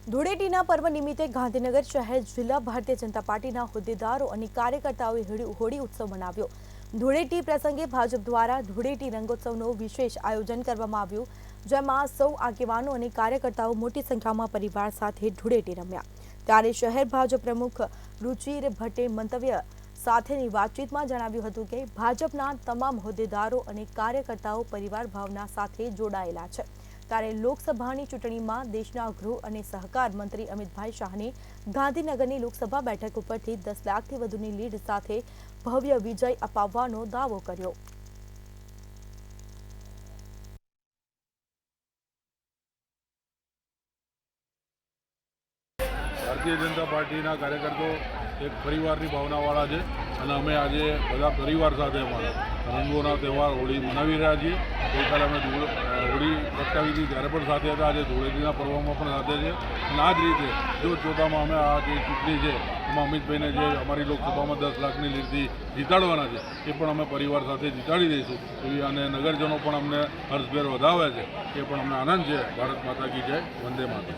ધૂળેટીના પર્વ નિમિત્તે ગાંધીનગર શહેર જિલ્લા ભારતીય જનતા પાર્ટીના હોદ્દેદારો અને કાર્યકર્તાઓએ હોળી ઉત્સવ મનાવ્યો। ધૂળેટી પ્રસંગે ભાજપ દ્વારા ધૂળેટી રંગોત્સવનું વિશેષ આયોજન કરવામાં આવ્યું, જેમાં સૌ આગેવાનો અને કાર્યકર્તાઓ મોટી સંખ્યામાં પરિવાર સાથે ધૂળેટી રમ્યા। ત્યારે શહેર ભાજપ પ્રમુખ રુચિર ભટ્ટે મંતવ્ય સાથેની વાતચીતમાં જણાવ્યું હતું કે ભાજપના તમામ હોદ્દેદારો અને કાર્યકર્તાઓ પરિવાર ભાવના સાથે જોડાયેલા છે। ત્યારે લોકસભાની ચૂંટણીમાં દેશના ગૃહ અને સહકાર મંત્રી અમિતભાઈ શાહની ગાંધીનગરની લોકસભા બેઠક ઉપરથી 10 લાખથી વધુની લીડ સાથે ભવ્ય વિજય અપાવવાનો દાવો કર્યો। ભારતીય જનતા પાર્ટીના કાર્યકર્તાઓ એક પરિવારની ભાવનાવાળા છે અને અમે આજે બધા પરિવાર સાથે અમારા રંગોના તહેવાર હોળી મનાવી રહ્યા છીએ। ગઈકાલે અમે હોળી પ્રગટાવી હતી ત્યારે પણ સાથે હતા, આજે ધૂળેટીના પર્વમાં પણ સાથે છે અને આ જ રીતે જોતજોતામાં અમે આ જે ચૂંટણી છે એમાં અમિતભાઈને જે અમારી લોકસભામાં 10 લાખની લીડથી જીતાડવાના છે એ પણ અમે પરિવાર સાથે જીતાડી દઈશું એવી, અને નગરજનો પણ અમને હર્ષભેર વધાવે છે, એ પણ અમને આનંદ છે। ભારત માતા કી જય, વંદે માતરમ।